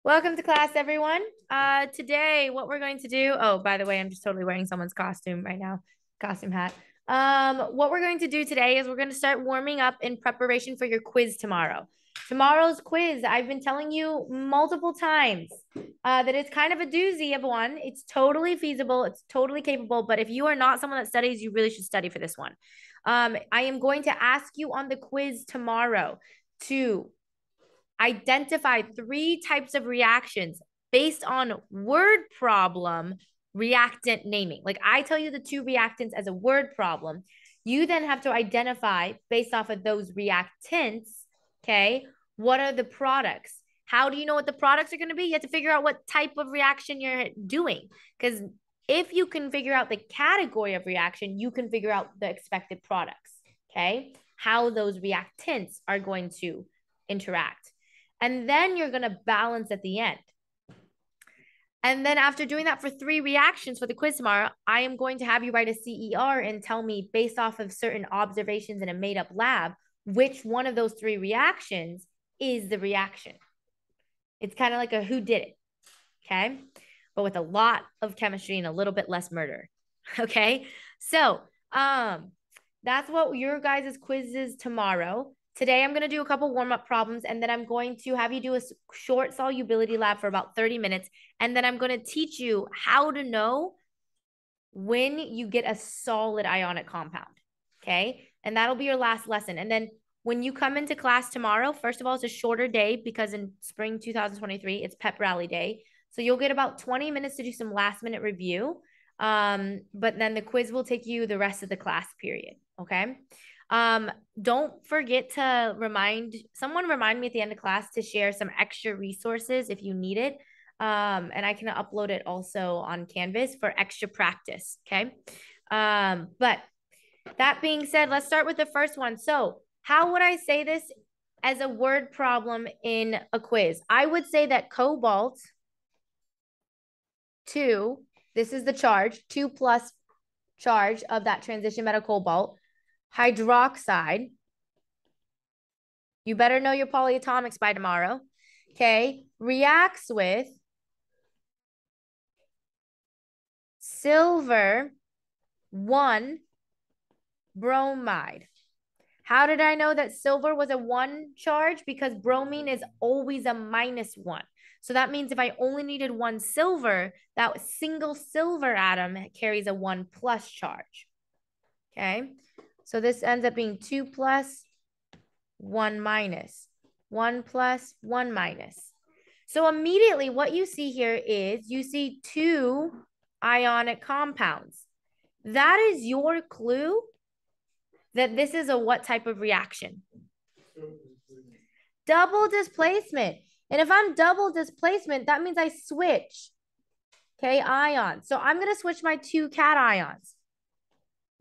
Welcome to class, everyone. Today, what we're going to do, oh, by the way, I'm just totally wearing someone's costume right now, costume hat. What we're going to do today is we're going to start warming up in preparation for your quiz tomorrow. Tomorrow's quiz, I've been telling you multiple times that it's kind of a doozy of one. It's totally feasible, it's totally capable, but if you are not someone that studies, you really should study for this one. I am going to ask you on the quiz tomorrow to identify 3 types of reactions based on word problem reactant naming. Like I tell you the 2 reactants as a word problem. You then have to identify based off of those reactants, okay, what are the products? How do you know what the products are going to be? You have to figure out what type of reaction you're doing. Because if you can figure out the category of reaction, you can figure out the expected products, okay? How those reactants are going to interact. And then you're going to balance at the end. And then after doing that for 3 reactions for the quiz tomorrow, I am going to have you write a CER and tell me based off of certain observations in a made up lab, which one of those 3 reactions is the reaction. It's kind of like a who did it. Okay. But with a lot of chemistry and a little bit less murder. Okay. So, that's what your guys' quiz is tomorrow. Today, I'm going to do a couple warm-up problems, and then I'm going to have you do a short solubility lab for about 30 minutes, and then I'm going to teach you how to know when you get a solid ionic compound, okay? And that'll be your last lesson. And then when you come into class tomorrow, first of all, it's a shorter day because in spring 2023, it's pep rally day. So you'll get about 20 minutes to do some last-minute review. But then the quiz will take you the rest of the class period, okay? Don't forget to remind me at the end of class to share some extra resources if you need it. And I can upload it also on Canvas for extra practice. Okay. But that being said, let's start with the first one. So how would I say this as a word problem in a quiz? I would say that cobalt 2, this is the charge, 2 plus charge of that transition metal cobalt, hydroxide. You better know your polyatomics by tomorrow. Okay. Reacts with silver 1 bromide. How did I know that silver was a 1 charge? Because bromine is always a -1. So that means if I only needed 1 silver, that single silver atom carries a 1 plus charge. Okay. So this ends up being 2 plus 1 minus, 1 plus 1 minus. So immediately what you see here is you see 2 ionic compounds. That is your clue that this is a what type of reaction? Double displacement. And if I'm double displacement, that means I switch, okay, ions. So I'm going to switch my 2 cations.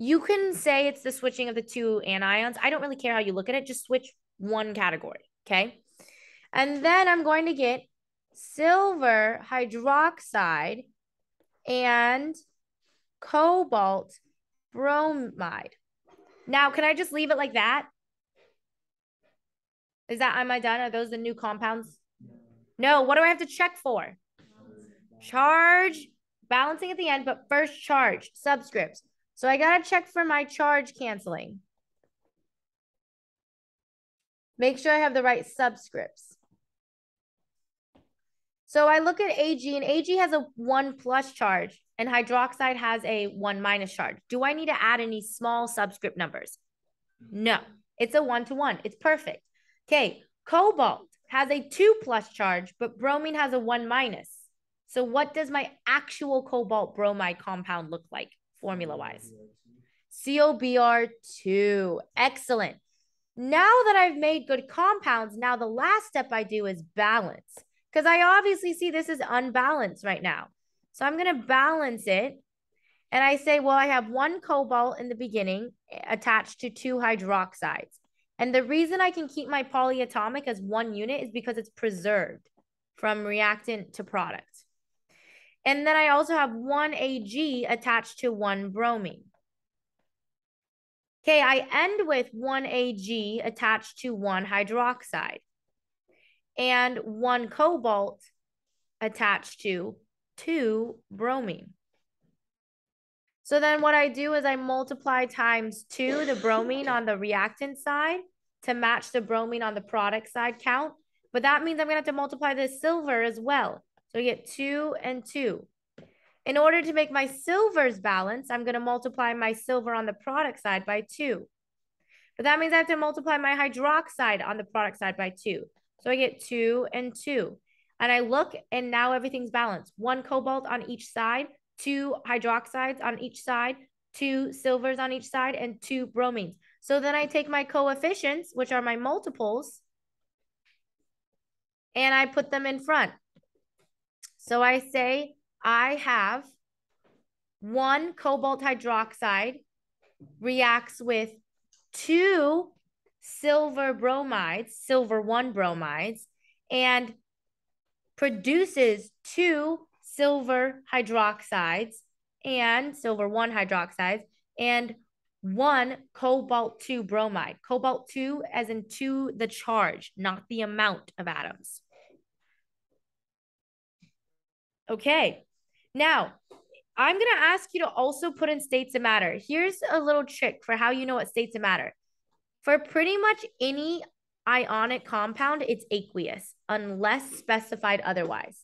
You can say it's the switching of the 2 anions. I don't really care how you look at it. Just switch one category, okay? And then I'm going to get silver hydroxide and cobalt bromide. Now, can I just leave it like that? Am I done? Are those the new compounds? No, what do I have to check for? Charge, balancing at the end, but first charge, subscripts. So I got to check for my charge canceling. Make sure I have the right subscripts. So I look at Ag, and Ag has a 1 plus charge, and hydroxide has a 1 minus charge. Do I need to add any small subscript numbers? No, it's a 1-to-1. It's perfect. Okay, cobalt has a 2 plus charge, but bromine has a 1 minus. So what does my actual cobalt bromide compound look like formula-wise? COBr2. Excellent. Now that I've made good compounds, now the last step I do is balance. Because I obviously see this is unbalanced right now. So I'm going to balance it. And I say, well, I have 1 cobalt in the beginning attached to 2 hydroxides. And the reason I can keep my polyatomic as 1 unit is because it's preserved from reactant to product. And then I also have 1 Ag attached to 1 bromine. Okay, I end with 1 Ag attached to 1 hydroxide and 1 cobalt attached to 2 bromine. So then what I do is I multiply times 2 the bromine on the reactant side to match the bromine on the product side count. But that means I'm going to have to multiply the silver as well. So I get 2 and 2. In order to make my silvers balance, I'm going to multiply my silver on the product side by 2. But that means I have to multiply my hydroxide on the product side by 2. So I get 2 and 2. And I look, and now everything's balanced. 1 cobalt on each side, 2 hydroxides on each side, 2 silvers on each side, and 2 bromines. So then I take my coefficients, which are my multiples, and I put them in front. So I say I have 1 cobalt hydroxide reacts with 2 silver bromides, silver 1 bromides, and produces 2 silver hydroxides and silver 1 hydroxides and 1 cobalt 2 bromide. Cobalt 2 as in 2, the charge, not the amount of atoms. Okay, now I'm going to ask you to also put in states of matter. Here's a little trick for how you know what states of matter. For pretty much any ionic compound, it's aqueous, unless specified otherwise.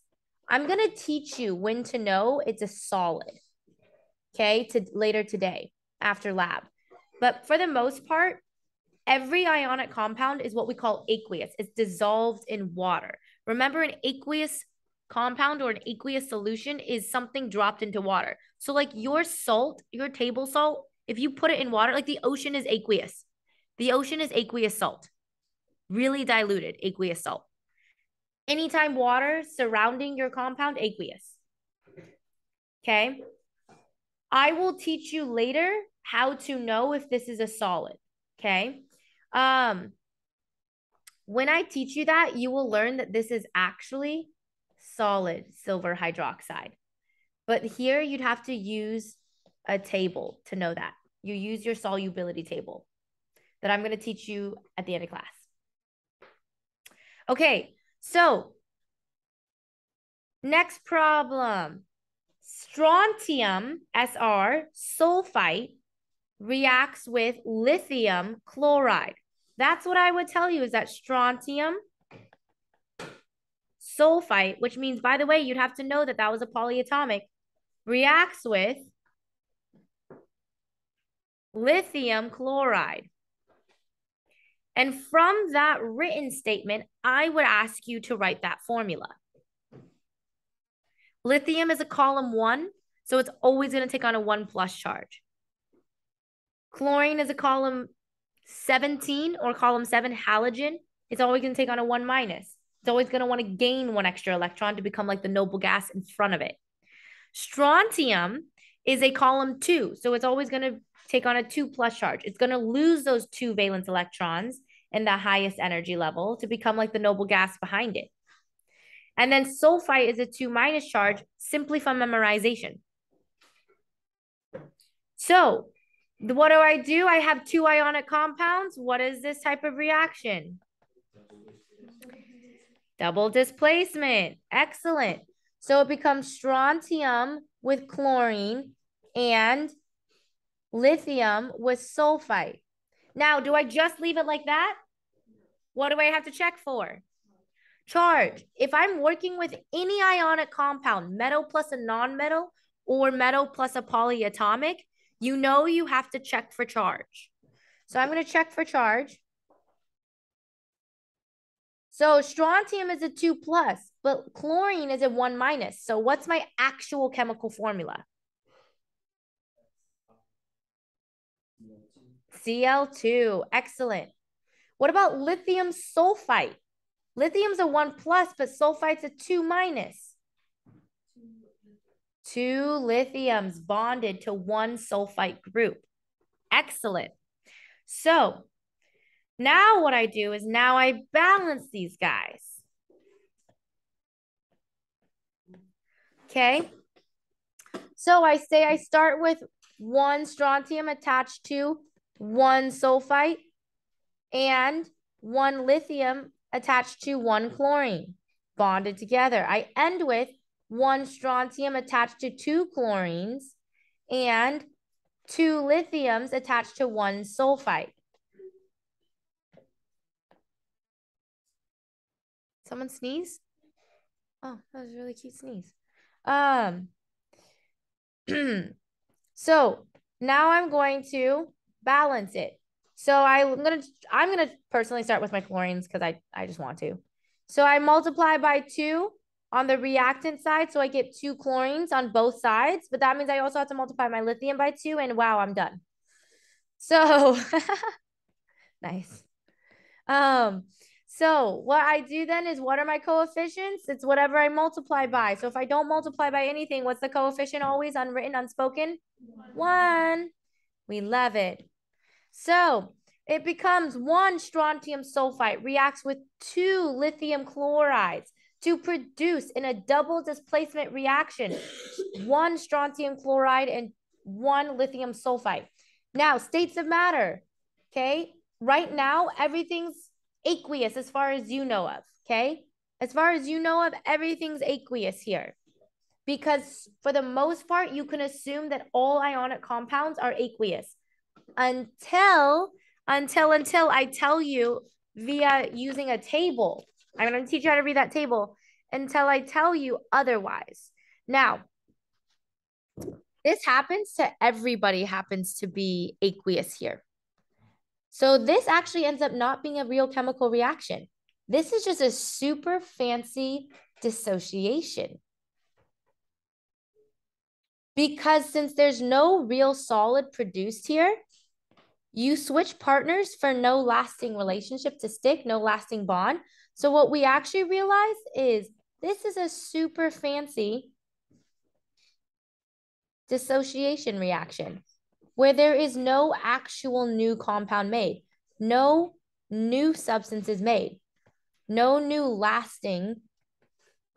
I'm going to teach you when to know it's a solid, okay, later today after lab. But for the most part, every ionic compound is what we call aqueous. It's dissolved in water. Remember, an aqueous compound or an aqueous solution is something dropped into water. So like your salt, your table salt, if you put it in water, like the ocean is aqueous. The ocean is aqueous salt, really diluted aqueous salt. Anytime water surrounding your compound, aqueous. Okay. I will teach you later how to know if this is a solid. Okay. When I teach you that, you will learn that this is actually solid silver hydroxide. But here you'd have to use a table to know that. You use your solubility table that I'm going to teach you at the end of class. Okay, so next problem. Strontium, Sr, sulfite, reacts with lithium chloride. That's what I would tell you is that strontium sulfite, which means, by the way, you'd have to know that that was a polyatomic, reacts with lithium chloride. And from that written statement, I would ask you to write that formula. Lithium is a column 1, so it's always going to take on a 1 plus charge. Chlorine is a column 17 or column 7 halogen. It's always going to take on a 1 minus. It's always going to want to gain 1 extra electron to become like the noble gas in front of it. Strontium is a column 2, so it's always going to take on a 2 plus charge. It's going to lose those 2 valence electrons in the highest energy level to become like the noble gas behind it. And then sulfite is a 2 minus charge simply from memorization. So what do? I have 2 ionic compounds. What is this type of reaction? Double displacement. Excellent. So it becomes strontium with chlorine and lithium with sulfite. Now, do I just leave it like that? What do I have to check for? Charge. If I'm working with any ionic compound, metal plus a non-metal or metal plus a polyatomic, you know you have to check for charge. So I'm going to check for charge. So strontium is a 2 plus, but chlorine is a 1 minus. So what's my actual chemical formula? Cl2. Excellent. What about lithium sulfite? Lithium's a 1 plus, but sulfite's a 2 minus. 2 lithiums bonded to 1 sulfite group. Excellent. So now what I do is now I balance these guys. Okay. So I say I start with 1 strontium attached to 1 sulfite and 1 lithium attached to 1 chlorine. bonded together. I end with 1 strontium attached to 2 chlorines and 2 lithiums attached to 1 sulfite. Someone sneeze? Oh, that was a really cute sneeze. So now I'm going to balance it. So I'm gonna personally start with my chlorines because I just want to. So I multiply by 2 on the reactant side, so I get 2 chlorines on both sides, but that means I also have to multiply my lithium by 2, and wow, I'm done. So nice. So what I do then is, what are my coefficients? It's whatever I multiply by. So if I don't multiply by anything, what's the coefficient always? Unwritten, unspoken? 1. We love it. So it becomes 1 strontium sulfite reacts with 2 lithium chlorides to produce, in a double displacement reaction, 1 strontium chloride and 1 lithium sulfite. Now, states of matter, okay? Right now, everything's aqueous as far as you know of, okay? As far as you know of, everything's aqueous here. Because for the most part, you can assume that all ionic compounds are aqueous until I tell you via using a table. I'm going to teach you how to read that table until I tell you otherwise. Now, this happens to everybody, happens to be aqueous here. So this actually ends up not being a real chemical reaction. This is just a super fancy dissociation. Because since there's no real solid produced here, you switch partners for no lasting relationship to stick, no lasting bond. So what we actually realize is this is a super fancy dissociation reaction where there is no actual new compound made. No new substance is made. No new lasting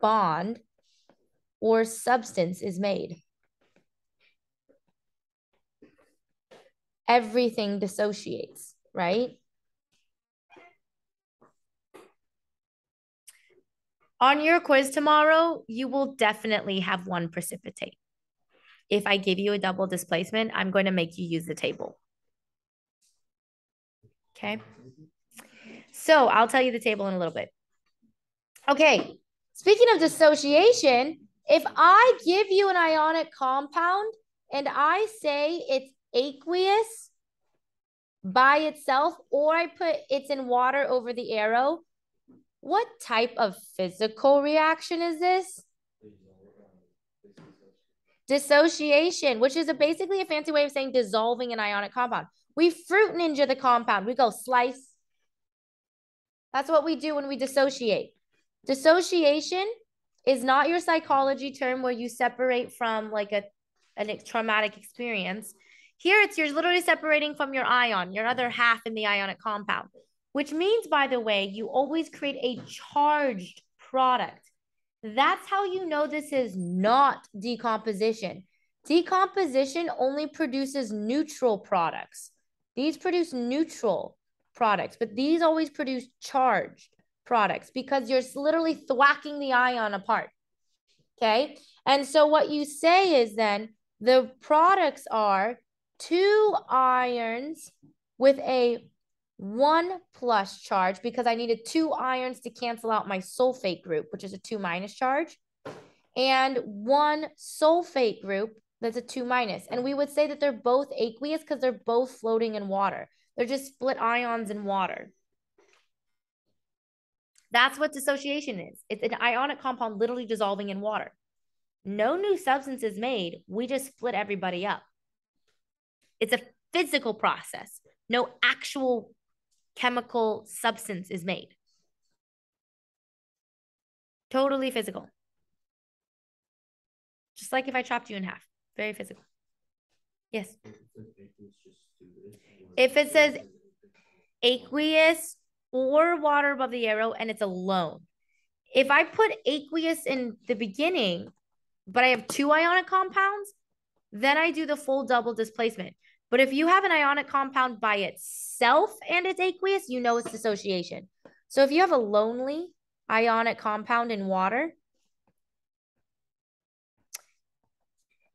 bond or substance is made. Everything dissociates, right? On your quiz tomorrow, you will definitely have 1 precipitate. If I give you a double displacement, I'm going to make you use the table. Okay. So I'll tell you the table in a little bit. Okay. Speaking of dissociation, if I give you an ionic compound and I say it's aqueous by itself, or I put it's in water over the arrow, what type of physical reaction is this? Dissociation, which is basically a fancy way of saying dissolving an ionic compound. We fruit ninja the compound. We go slice. That's what we do when we dissociate. Dissociation is not your psychology term where you separate from like a traumatic experience. Here, you're literally separating from your ion, your other half in the ionic compound, which means, by the way, you always create a charged product. That's how you know this is not decomposition. Decomposition only produces neutral products. These produce neutral products, but these always produce charged products because you're literally thwacking the ion apart. Okay. And so what you say is then the products are 2 irons with a 1+ charge because I needed 2 irons to cancel out my sulfate group, which is a 2- charge, and 1 sulfate group that's a 2-. And we would say that they're both aqueous because they're both floating in water. They're just split ions in water. That's what dissociation is. It's an ionic compound literally dissolving in water. No new substance is made. We just split everybody up. It's a physical process. No actual chemical substance is made. Totally physical. Just like if I chopped you in half. Very physical. Yes. If it says aqueous or water above the arrow and it's alone. If I put aqueous in the beginning, but I have 2 ionic compounds, then I do the full double displacement. But if you have an ionic compound by itself and it's aqueous, you know it's dissociation. So if you have a lonely ionic compound in water.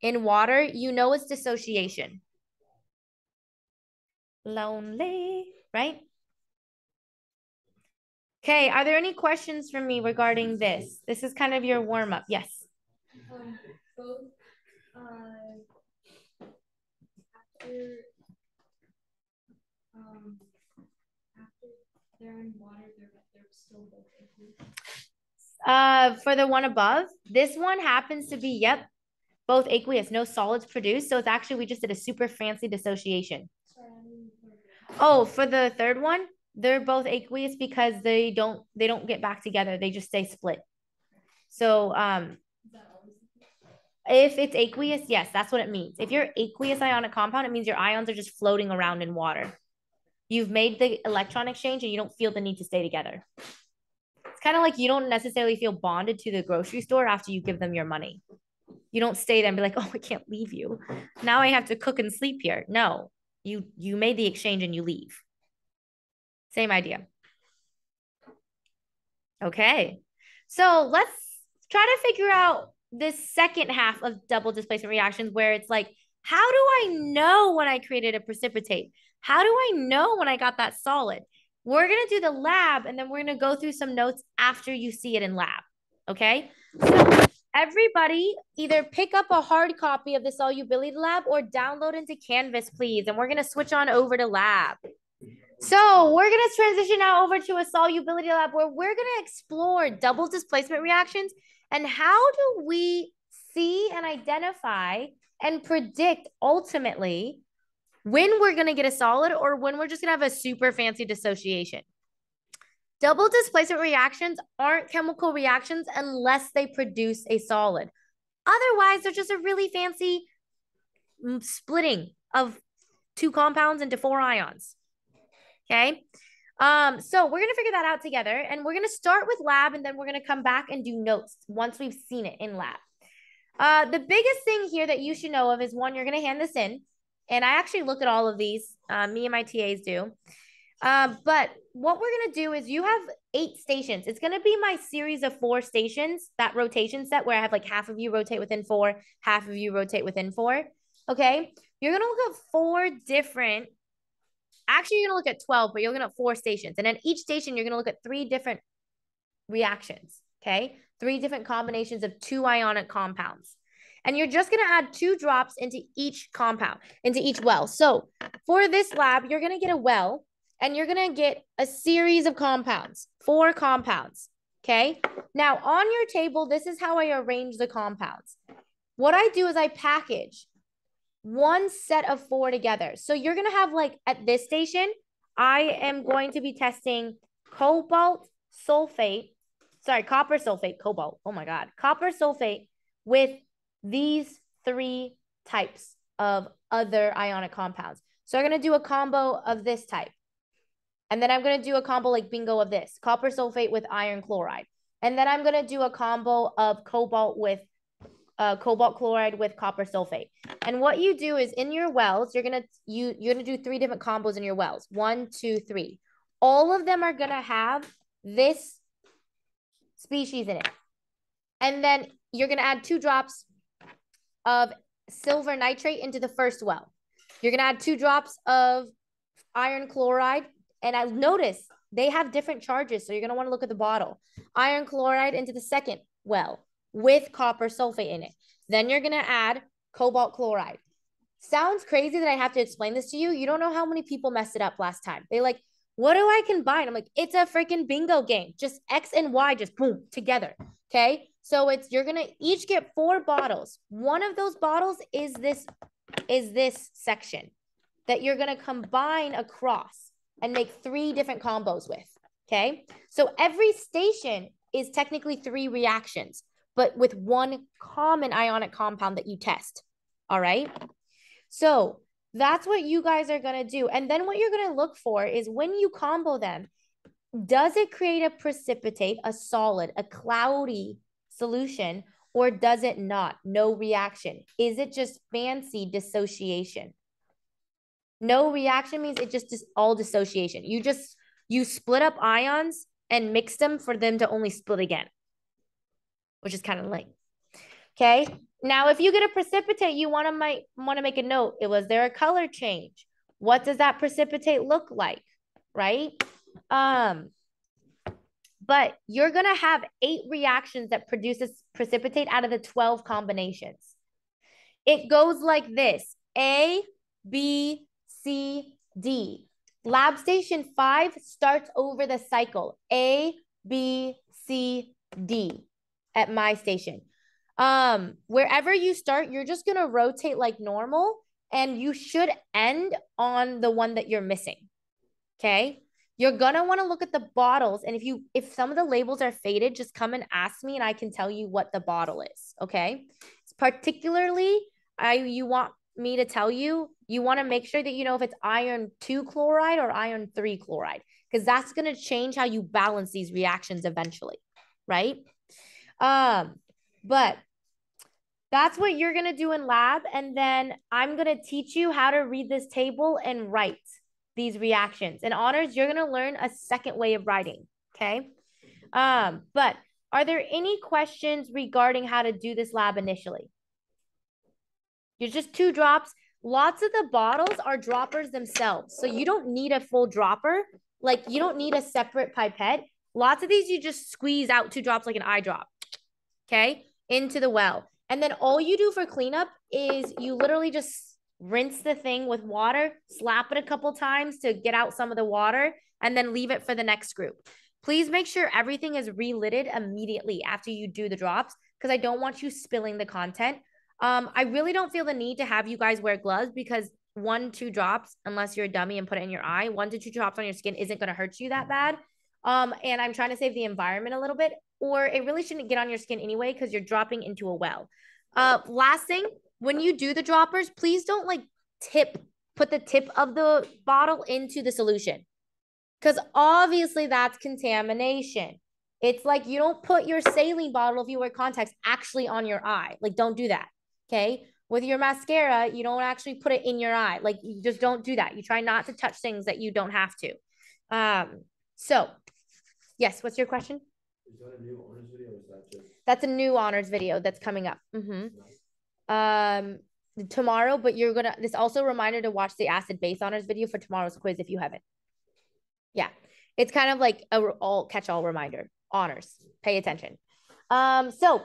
In water, you know it's dissociation. Lonely, right? Okay, are there any questions for me regarding this? This is kind of your warm-up. Yes. Both after after they're in water, they're still both aqueous. For the one above, this one happens to be, yep, both aqueous, no solids produced. So it's actually, we just did a super fancy dissociation. Oh, for the third one, they're both aqueous because they don't get back together. They just stay split. So if it's aqueous, yes, that's what it means. If you're aqueous ionic compound, it means your ions are just floating around in water. You've made the electron exchange and you don't feel the need to stay together. It's kind of like you don't necessarily feel bonded to the grocery store after you give them your money. You don't stay there and be like, oh, I can't leave you. Now I have to cook and sleep here. No, you made the exchange and you leave. Same idea. Okay. So let's try to figure out this second half of double displacement reactions where it's like, how do I know when I created a precipitate? How do I know when I got that solid? We're going to do the lab and then we're going to go through some notes after you see it in lab. Okay. So everybody either pick up a hard copy of the solubility lab or download into Canvas, please. And we're going to switch on over to lab. So we're going to transition now over to a solubility lab where we're going to explore double displacement reactions and how do we see and identify and predict ultimately when we're going to get a solid or when we're just going to have a super fancy dissociation. Double displacement reactions aren't chemical reactions unless they produce a solid. Otherwise, they're just a really fancy splitting of two compounds into four ions. Okay. So we're going to figure that out together and we're going to start with lab and then we're going to come back and do notes once we've seen it in lab. The biggest thing here that you should know of is one, you're going to hand this in. And I actually look at all of these. Me and my TAs do. But what we're going to do is you have 8 stations. It's going to be my series of 4 stations, that rotation set where I have like half of you rotate within 4, half of you rotate within 4. Okay. You're going to look at 4 different, actually you're going to look at 12, but you're looking at 4 stations. And at each station, you're going to look at 3 different reactions. Okay. 3 different combinations of 2 ionic compounds. And you're just going to add 2 drops into each compound, into each well. So for this lab, you're going to get a well and you're going to get a series of compounds, 4 compounds. Okay. Now on your table, this is how I arrange the compounds. What I do is I package one set of 4 together. So you're going to have like at this station, I am going to be testing copper sulfate. Oh my God. Copper sulfate with these 3 types of other ionic compounds. So I'm going to do a combo of this type. And then I'm going to do a combo like bingo of this, copper sulfate with iron chloride. And then I'm going to do a combo of cobalt chloride with copper sulfate. And what you do is in your wells, you're going to do 3 different combos in your wells. 1, 2, 3. All of them are going to have this species in it. And then you're going to add 2 drops of silver nitrate into the first well. You're going to add 2 drops of iron chloride. And I notice they have different charges. So you're going to want to look at the bottle. Iron chloride into the second well with copper sulfate in it. Then you're going to add cobalt chloride. Sounds crazy that I have to explain this to you. You don't know how many people messed it up last time. They like, what do I combine? I'm like, it's a freaking bingo game. Just X and Y, just boom, together. Okay. So you're going to each get 4 bottles. One of those bottles is this section that you're going to combine across and make 3 different combos with. Okay. So every station is technically 3 reactions, but with 1 common ionic compound that you test. All right. So that's what you guys are going to do. And then what you're going to look for is when you combo them, does it create a precipitate, a solid, a cloudy solution, or does it not? No reaction. Is it just fancy dissociation? No reaction means it just is all dissociation. You split up ions and mixed them for them to only split again, which is kind of lame. Okay. Now, if you get a precipitate, you want to make a note. Was there a color change? What does that precipitate look like? Right? But you're going to have 8 reactions that produces precipitate out of the 12 combinations. It goes like this: A, B, C, D. Lab station 5 starts over the cycle: A, B, C, D at my station. Wherever you start, you're just going to rotate like normal, and you should end on the one that you're missing. Okay. You're going to want to look at the bottles. And if some of the labels are faded, just come and ask me and I can tell you what the bottle is. Okay. It's particularly, you want me to tell you, you want to make sure that you know if it's iron 2 chloride or iron 3 chloride, because that's going to change how you balance these reactions eventually. Right. But that's what you're going to do in lab. And then I'm going to teach you how to read this table and write these reactions. In honors, you're going to learn a second way of writing. Okay. But are there any questions regarding how to do this lab initially? You're just 2 drops. Lots of the bottles are droppers themselves. So you don't need a full dropper. Like you don't need a separate pipette. Lots of these, you just squeeze out 2 drops like an eye drop. Okay. Into the well. And then all you do for cleanup is you literally just rinse the thing with water, slap it a couple times to get out some of the water, and then leave it for the next group. Please make sure everything is relidded immediately after you do the drops, because I don't want you spilling the content. I really don't feel the need to have you guys wear gloves, because 1-2 drops, unless you're a dummy and put it in your eye, 1-2 drops on your skin isn't going to hurt you that bad. And I'm trying to save the environment a little bit, or it really shouldn't get on your skin anyway, because you're dropping into a well. Last thing, when you do the droppers, please don't like put the tip of the bottle into the solution, because obviously that's contamination. It's like you don't put your saline bottle, if you wear contacts, actually on your eye. Like, don't do that. Okay. With your mascara, you don't actually put it in your eye. Like, you just don't do that. You try not to touch things that you don't have to. So yes, what's your question? Is that a new honors video or is that just? That's a new honors video that's coming up. Tomorrow, but this also a reminder to watch the acid base honors video for tomorrow's quiz if you haven't. Yeah. It's kind of like a catch-all reminder. Honors. Pay attention. So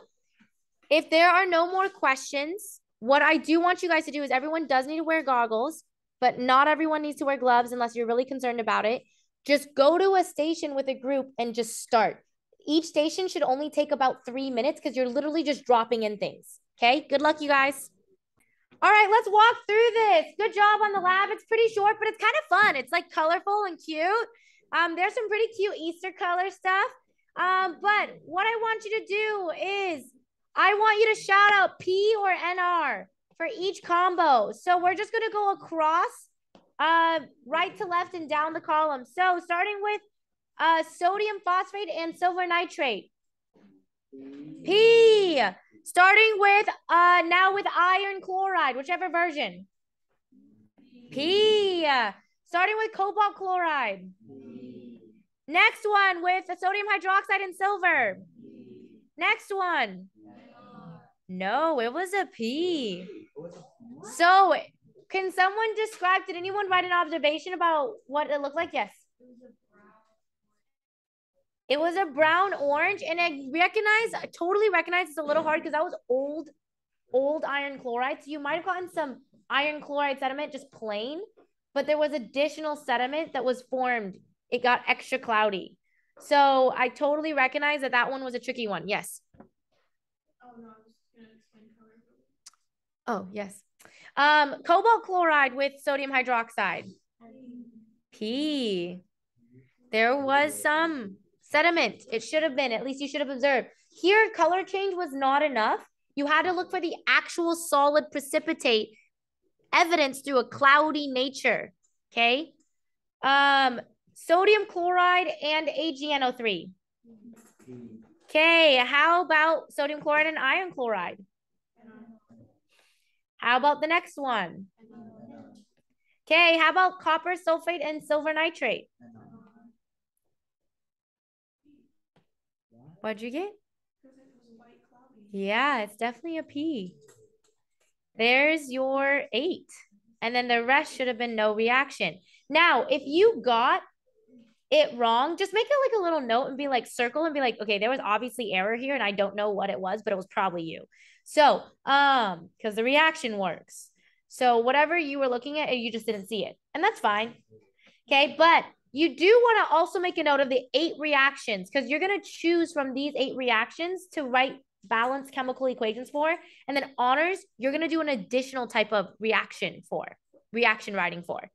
if there are no more questions, what I do want you guys to do is everyone does need to wear goggles, but not everyone needs to wear gloves unless you're really concerned about it. Just go to a station with a group and just start. Each station should only take about 3 minutes because you're literally just dropping in things. Okay, good luck, you guys. All right, let's walk through this. Good job on the lab. It's pretty short, but it's kind of fun. It's like colorful and cute. There's some pretty cute Easter color stuff. But what I want you to do is I want you to shout out P or NR for each combo. So we're just going to go across right to left and down the column. So starting with sodium phosphate and silver nitrate. P. Starting with now with iron chloride, whichever version. P. Starting with cobalt chloride. Next one with sodium hydroxide and silver. Next one. No, it was a P. So can someone describe, did anyone write an observation about what it looked like? Yes. It was a brown orange, and I totally recognize it's a little hard because that was old iron chloride. So you might have gotten some iron chloride sediment just plain, but there was additional sediment that was formed. It got extra cloudy. So I totally recognize that one was a tricky one. Yes. Oh, no, I was going to explain color. Oh, yes. Cobalt chloride with sodium hydroxide. P. There was some sediment. It should have been, at least you should have observed. Here, color change was not enough. You had to look for the actual solid precipitate evidence through a cloudy nature. Okay. Sodium chloride and AgNO3. Okay, how about sodium chloride and iron chloride? How about the next one? Okay, how about copper sulfate and silver nitrate? What'd you get? Because it was white cloudy. Yeah, it's definitely a P. There's your 8. And then the rest should have been no reaction. Now, if you got it wrong, just make it like a little note and be like circle and be like, okay, there was obviously error here and I don't know what it was, but it was probably you. So, because the reaction works. So whatever you were looking at, you just didn't see it. And that's fine. Okay, but you do want to also make a note of the 8 reactions because you're going to choose from these 8 reactions to write balanced chemical equations for. And then honors, you're going to do an additional type of reaction writing for.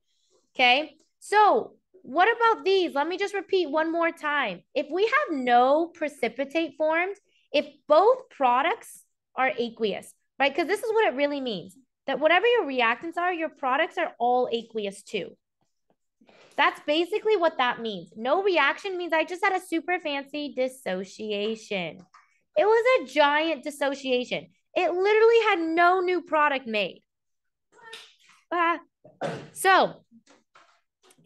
Okay, so what about these? Let me just repeat one more time. If we have no precipitate formed, if both products are aqueous, right? Because this is what it really means, that whatever your reactants are, your products are all aqueous too. That's basically what that means. No reaction means I just had a super fancy dissociation. It was a giant dissociation. It literally had no new product made. So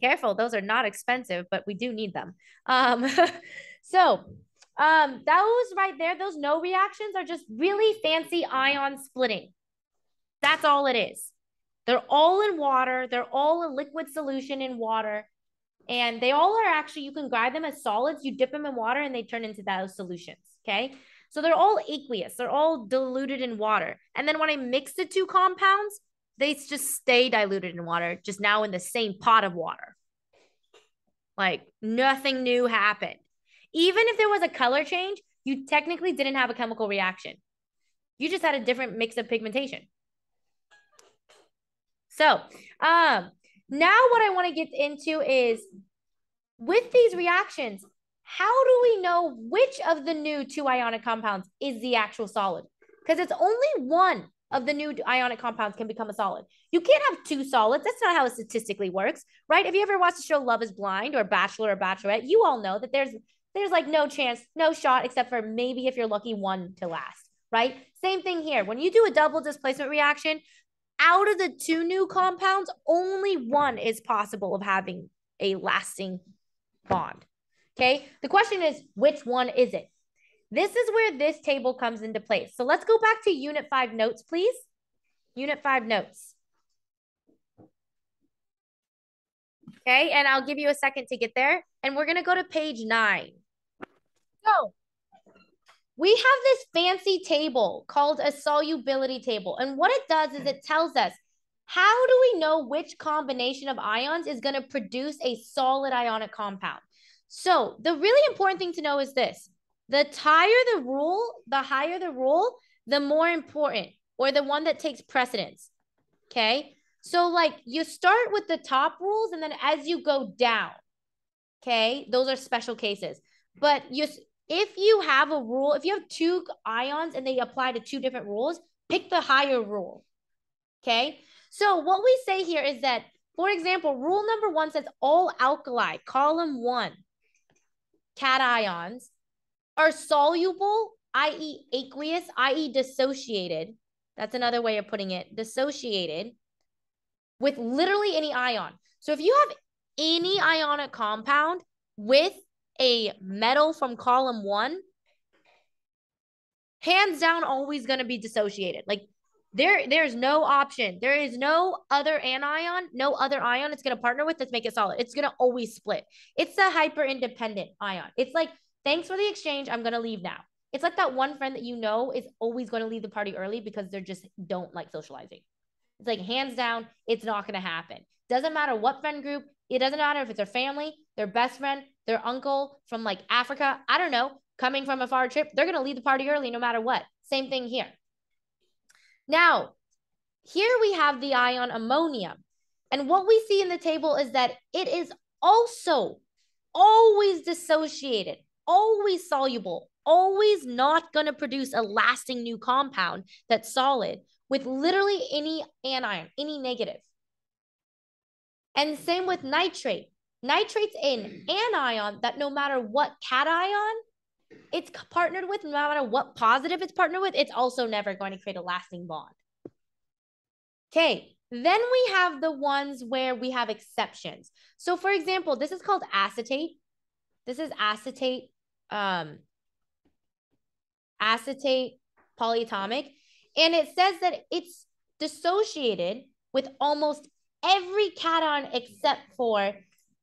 careful, those are not expensive, but we do need them. Those right there, those no reactions are just really fancy ion splitting. That's all it is. They're all in water. They're all a liquid solution in water. And they all are actually, you can grab them as solids. You dip them in water and they turn into those solutions. Okay. So they're all aqueous. They're all diluted in water. And then when I mix the 2 compounds, they just stay diluted in water, just now in the same pot of water. Like nothing new happened. Even if there was a color change, you technically didn't have a chemical reaction. You just had a different mix of pigmentation. So now what I want to get into is with these reactions, how do we know which of the new 2 ionic compounds is the actual solid? Because it's only one of the new ionic compounds can become a solid. You can't have 2 solids. That's not how it statistically works, right? If you ever watched the show Love is Blind or Bachelor or Bachelorette, you all know that there's like no chance, no shot, except for maybe if you're lucky, one to last, right? Same thing here. When you do a double displacement reaction, out of the 2 new compounds, only one is possible of having a lasting bond. Okay. The question is, which one is it? This is where this table comes into place. So let's go back to Unit 5 notes, please. Unit 5 notes. Okay. And I'll give you a second to get there. And we're going to go to page 9. So we have this fancy table called a solubility table. And what it does is it tells us, how do we know which combination of ions is going to produce a solid ionic compound? So the really important thing to know is this. The higher the rule, the more important, or the one that takes precedence. Okay? So like you start with the top rules and then as you go down, okay, those are special cases. But if you have a rule, if you have 2 ions and they apply to 2 different rules, pick the higher rule. Okay? So what we say here is that, for example, rule number 1 says all alkali, column 1, cations are soluble, i.e. aqueous, i.e. dissociated. That's another way of putting it, dissociated with literally any ion. So if you have any ionic compound with a metal from column 1, hands down always going to be dissociated. Like there's no option. There is no other anion, no other ion it's going to partner with that's make it solid. It's going to always split. It's a hyper independent ion. It's like, thanks for the exchange. I'm going to leave now. It's like that one friend that you know is always going to leave the party early because they just don't like socializing. It's like hands down, it's not going to happen. Doesn't matter what friend group. It doesn't matter if it's their family, their best friend, their uncle from like Africa. I don't know, coming from a far trip. They're going to leave the party early no matter what. Same thing here. Now, here we have the ion ammonium. And what we see in the table is that it is also always dissociated, always soluble, always not going to produce a lasting new compound that's solid with literally any anion, any negative. And same with nitrate. Nitrate's an anion that no matter what cation it's partnered with, no matter what positive it's partnered with, it's also never going to create a lasting bond. Okay, then we have the ones where we have exceptions. So for example, this is called acetate. This is acetate acetate polyatomic. And it says that it's dissociated with almost every cation except for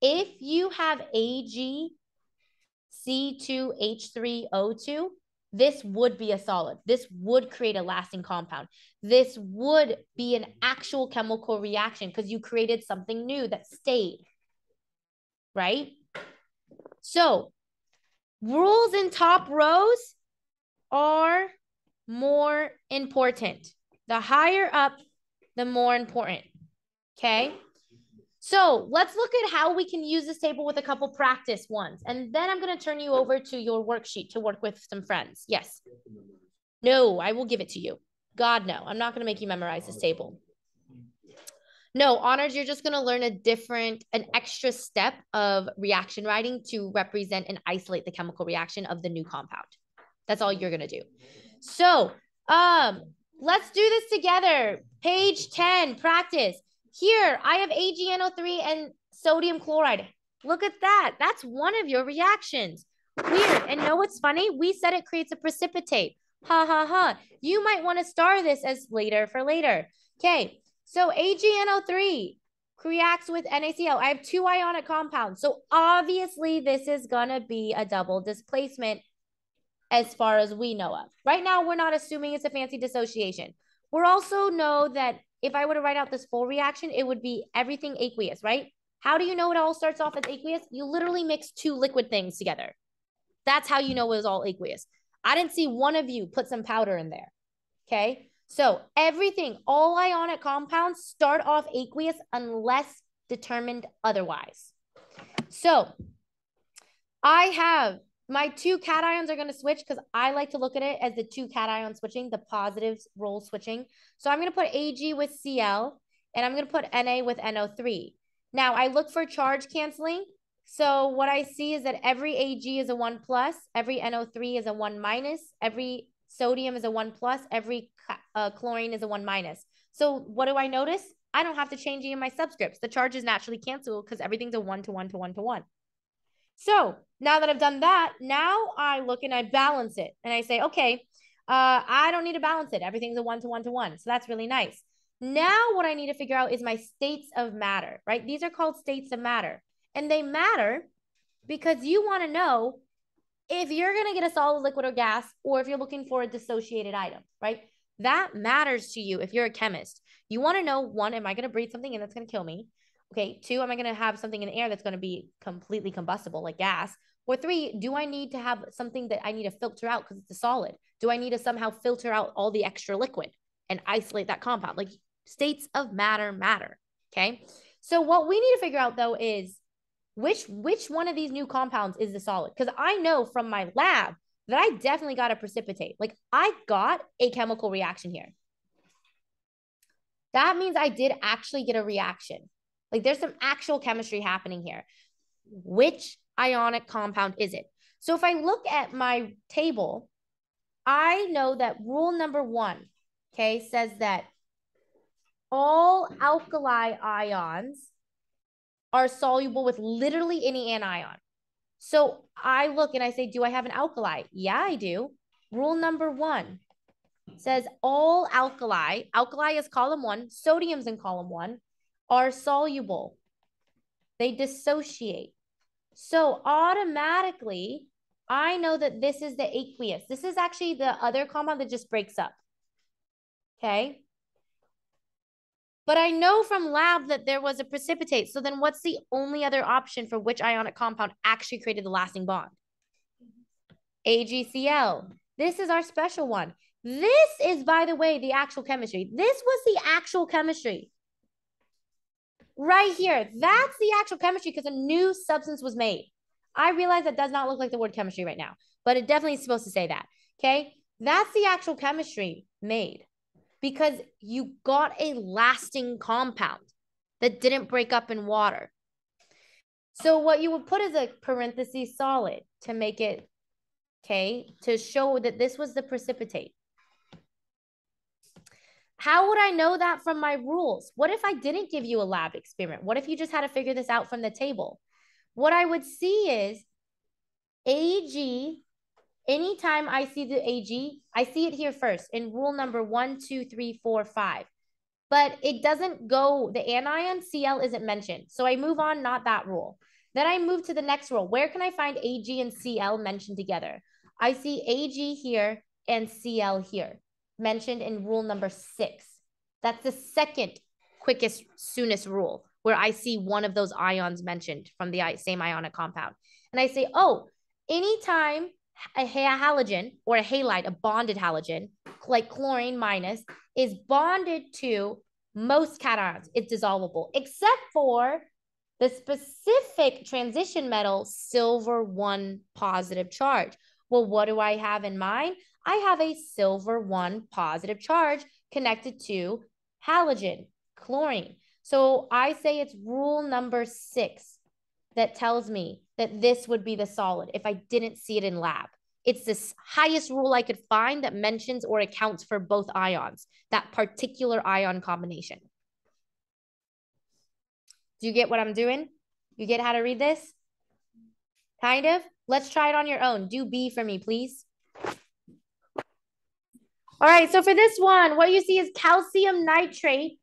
if you have AgC2H3O2, this would be a solid. This would create a lasting compound. This would be an actual chemical reaction because you created something new that stayed, right? So rules in top rows are more important. The higher up, the more important, okay? So let's look at how we can use this table with a couple practice ones. And then I'm going to turn you over to your worksheet to work with some friends. Yes. No, I will give it to you. God, no. I'm not going to make you memorize this table. No, honors, you're just going to learn an extra step of reaction writing to represent and isolate the chemical reaction of the new compound. That's all you're going to do. So let's do this together. Page 10, practice. Here, I have AgNO3 and sodium chloride. Look at that. That's one of your reactions. Weird. And know what's funny? We said it creates a precipitate. Ha, ha, ha. You might want to star this as later for later. Okay, so AgNO3 reacts with NaCl. I have 2 ionic compounds. So obviously, this is going to be a double displacement as far as we know of. Right now, we're not assuming it's a fancy dissociation. We're also know that if I were to write out this full reaction, it would be everything aqueous, right? How do you know it all starts off as aqueous? You literally mix 2 liquid things together. That's how you know it was all aqueous. I didn't see one of you put some powder in there, okay? So everything, all ionic compounds start off aqueous unless determined otherwise. So I have my 2 cations are going to switch because I like to look at it as the 2 cation switching, the positives role switching. So I'm going to put Ag with Cl, and I'm going to put Na with NO3. Now, I look for charge canceling. So what I see is that every Ag is a 1 plus, every NO3 is a 1 minus, every sodium is a 1 plus, every chlorine is a 1 minus. So what do I notice? I don't have to change any of my subscripts. The charges naturally cancel because everything's a 1 to 1 to 1 to 1. So now that I've done that, now I look and I balance it. And I say, okay, I don't need to balance it. Everything's a 1 to 1 to 1. So that's really nice. Now what I need to figure out is my states of matter, right? These are called states of matter. And they matter because you want to know if you're going to get a solid, liquid, or gas, or if you're looking for a dissociated item, right? That matters to you if you're a chemist. You want to know, 1, am I going to breathe something in that's going to kill me? Okay, 2, am I going to have something in the air that's going to be completely combustible like gas? Or 3, do I need to have something that I need to filter out because it's a solid? Do I need to somehow filter out all the extra liquid and isolate that compound? Like states of matter matter, okay? So what we need to figure out though is which one of these new compounds is the solid? Because I know from my lab that I definitely got a precipitate. Like I got a chemical reaction here. That means I did actually get a reaction. Like there's some actual chemistry happening here. Which ionic compound is it? So if I look at my table, I know that rule number 1, okay, says that all alkali ions are soluble with literally any anion. So I look and I say, do I have an alkali? Yeah, I do. Rule number 1 says all alkali is column 1, sodium's in column 1, are soluble. They dissociate. So automatically, I know that this is the aqueous. This is actually the other compound that just breaks up. Okay. But I know from lab that there was a precipitate. So then what's the only other option for which ionic compound actually created the lasting bond? AgCl. This is our special one. This is, by the way, the actual chemistry. This was the actual chemistry. Right here. That's the actual chemistry because a new substance was made. I realize that does not look like the word chemistry right now, but it definitely is supposed to say that. Okay. That's the actual chemistry made because you got a lasting compound that didn't break up in water. So what you would put is a parenthesis solid to make it, okay, to show that this was the precipitate. How would I know that from my rules? What if I didn't give you a lab experiment? What if you just had to figure this out from the table? What I would see is anytime I see the AG, I see it here first in rule number 1, 2, 3, 4, 5. But it doesn't go, the anion Cl isn't mentioned. So I move on, not that rule. Then I move to the next rule. Where can I find Ag and Cl mentioned together? I see Ag here and Cl here, mentioned in rule number 6. That's the second quickest, soonest rule, where I see one of those ions mentioned from the same ionic compound. And I say, oh, anytime a halogen or a halide, a bonded halogen, like chlorine minus, is bonded to most cations, it's dissolvable, except for the specific transition metal, silver 1 positive charge. Well, what do I have in mind? I have a silver 1 positive charge connected to halogen, chlorine. So I say it's rule number 6 that tells me that this would be the solid if I didn't see it in lab. It's the highest rule I could find that mentions or accounts for both ions, that particular ion combination. Do you get what I'm doing? You get how to read this? Kind of? Let's try it on your own. Do B for me, please. All right, so for this one, what you see is calcium nitrate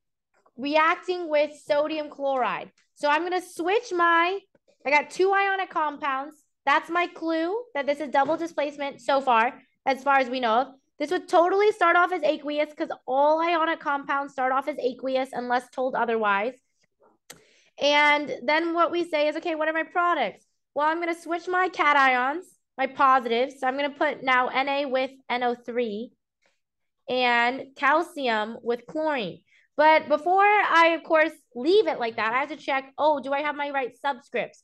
reacting with sodium chloride. So I'm going to switch I got 2 ionic compounds. That's my clue that this is double displacement so far as we know of. This would totally start off as aqueous because all ionic compounds start off as aqueous unless told otherwise. And then what we say is, okay, what are my products? Well, I'm going to switch my cations, my positives. So I'm going to put now Na with NO3 and calcium with chlorine. But before I, of course, leave it like that, I have to check, oh, do I have my right subscripts?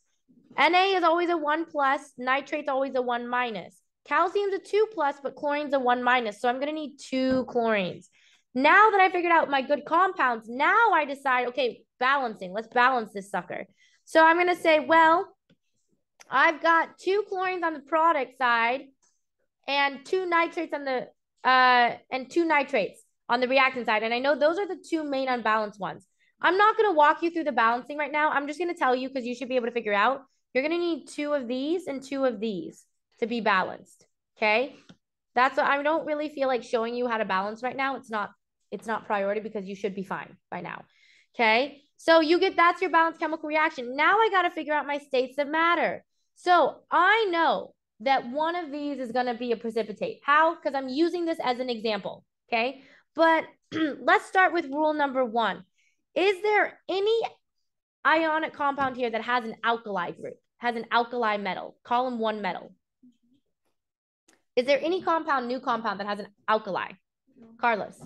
Na is always a 1 plus, nitrate's always a 1 minus. Calcium's a 2 plus, but chlorine's a 1 minus. So I'm going to need 2 chlorines. Now that I figured out my good compounds, now I decide, okay, balancing. Let's balance this sucker. So I'm going to say, well, I've got 2 chlorines on the product side and 2 nitrates on the and 2 nitrates on the reactant side. And I know those are the 2 main unbalanced ones. I'm not going to walk you through the balancing right now. I'm just going to tell you because you should be able to figure out. You're going to need 2 of these and 2 of these to be balanced. Okay. That's what I don't really feel like showing you how to balance right now. It's not priority because you should be fine by now. Okay. So that's your balanced chemical reaction. Now I got to figure out my states of matter. So I know that one of these is going to be a precipitate. How? Because I'm using this as an example. Okay. But let's start with rule number 1. Is there any ionic compound here that has an alkali group, has an alkali metal, column 1 metal? Is there any new compound that has an alkali? Carlos.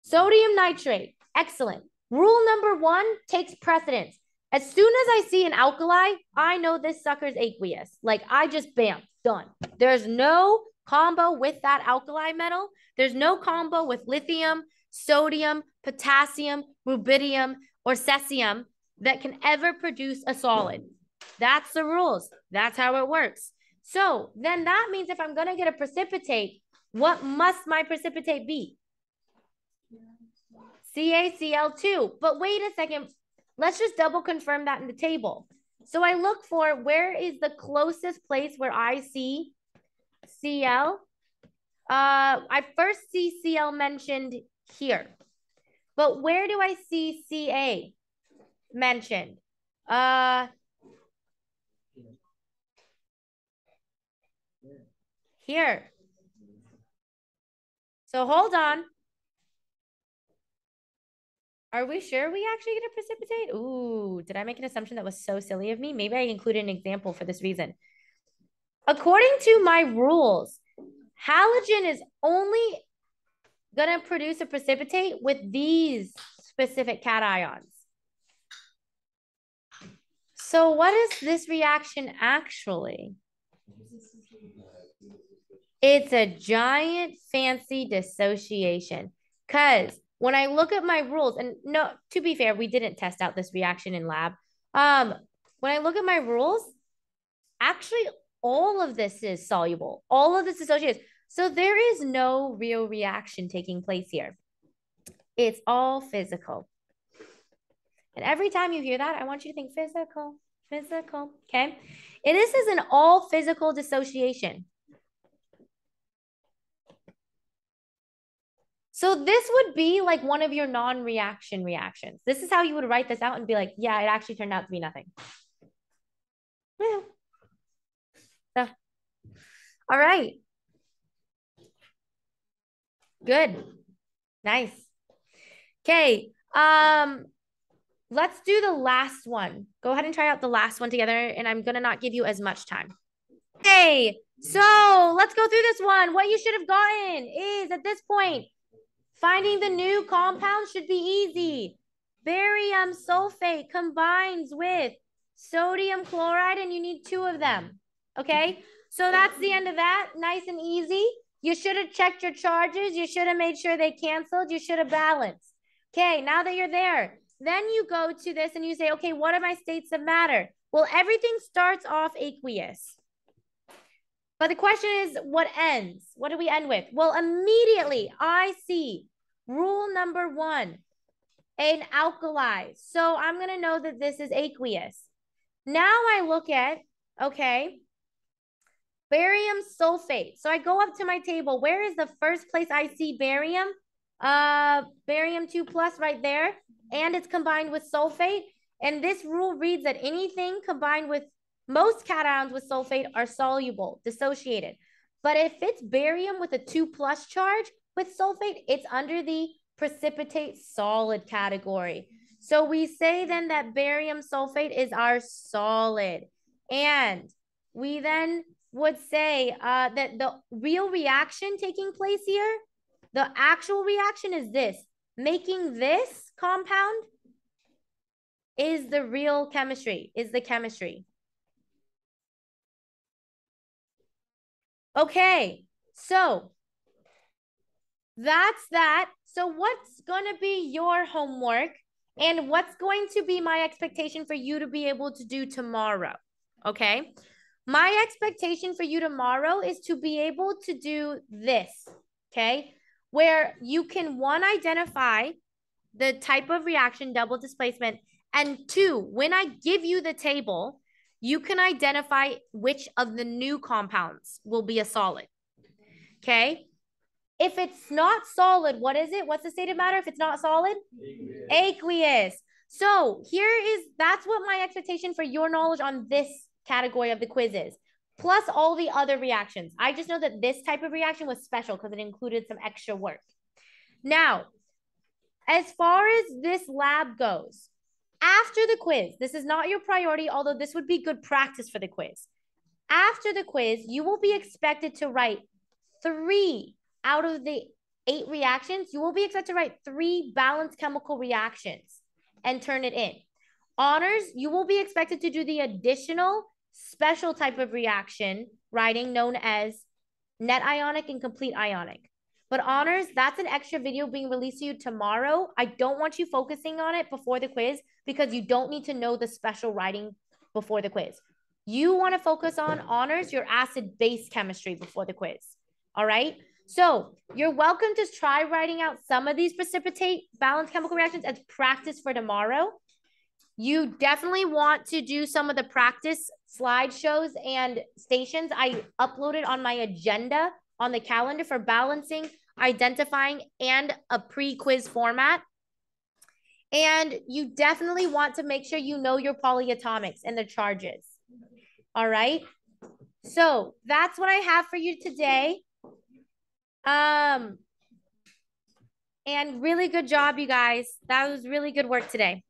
Sodium nitrate. Excellent. Rule number 1 takes precedence. As soon as I see an alkali, I know this sucker's aqueous. Like I just, bam, done. There's no combo with that alkali metal. There's no combo with lithium, sodium, potassium, rubidium, or cesium that can ever produce a solid. That's the rules. That's how it works. So then that means if I'm going to get a precipitate, what must my precipitate be? CaCl2. But wait a second. Let's just double confirm that in the table. So I look for where is the closest place where I see Cl. I first see Cl mentioned here. But where do I see Ca mentioned? Here. So hold on. Are we sure we actually get a precipitate? Ooh, did I make an assumption that was so silly of me? Maybe I included an example for this reason. According to my rules, halogen is only going to produce a precipitate with these specific cations. So what is this reaction actually? It's a giant fancy dissociation. Because when I look at my rules, and no, to be fair, we didn't test out this reaction in lab. When I look at my rules, actually all of this is soluble. All of this is associated. So there is no real reaction taking place here. It's all physical. And every time you hear that, I want you to think physical, physical, okay? And this is an all physical dissociation. So this would be like one of your non-reaction reactions. This is how you would write this out and be like, yeah, it actually turned out to be nothing. Yeah. So, all right. Good. Nice. Okay. Let's do the last one. Go ahead and try out the last one together, and I'm gonna not give you as much time. Okay, so let's go through this one. What you should have gotten is at this point, finding the new compound should be easy. Barium sulfate combines with sodium chloride, and you need 2 of them. Okay, so that's the end of that. Nice and easy. You should have checked your charges. You should have made sure they canceled. You should have balanced. Okay, now that you're there, then you go to this and you say, okay, what are my states that matter? Well, everything starts off aqueous. But the question is, what ends? What do we end with? Well, immediately I see rule number 1, an alkali. So I'm going to know that this is aqueous. Now I look at, okay, barium sulfate. So I go up to my table. Where is the first place I see barium? Barium 2 plus right there. And it's combined with sulfate. And this rule reads that anything combined with most cations with sulfate are soluble, dissociated. But if it's barium with a 2 plus charge with sulfate, it's under the precipitate solid category. So we say then that barium sulfate is our solid. And we then would say that the real reaction taking place here, the actual reaction is this. Making this compound is the real chemistry, is the chemistry. Okay, so that's that. So what's going to be your homework and what's going to be my expectation for you to be able to do tomorrow? Okay, my expectation for you tomorrow is to be able to do this, okay, where you can, 1, identify the type of reaction, double displacement, and 2, when I give you the table, you can identify which of the new compounds will be a solid. Okay. If it's not solid, what is it? What's the state of matter if it's not solid? Aqueous. Aqueous. So that's what my expectation for your knowledge on this category of the quiz is, plus all the other reactions. I just know that this type of reaction was special because it included some extra work. Now, as far as this lab goes, after the quiz, this is not your priority, although this would be good practice for the quiz. After the quiz, you will be expected to write 3 out of the 8 reactions. You will be expected to write 3 balanced chemical reactions and turn it in. Honors, you will be expected to do the additional special type of reaction writing known as net ionic and complete ionic. But honors, that's an extra video being released to you tomorrow. I don't want you focusing on it before the quiz because you don't need to know the special writing before the quiz. You want to focus on honors, your acid-base chemistry before the quiz. All right? So you're welcome to try writing out some of these precipitate balanced chemical reactions as practice for tomorrow. You definitely want to do some of the practice slideshows and stations I uploaded on my agenda on the calendar for balancing, identifying, and a pre-quiz format. And you definitely want to make sure you know your polyatomics and the charges. All right. So that's what I have for you today. And really good job, you guys. That was really good work today.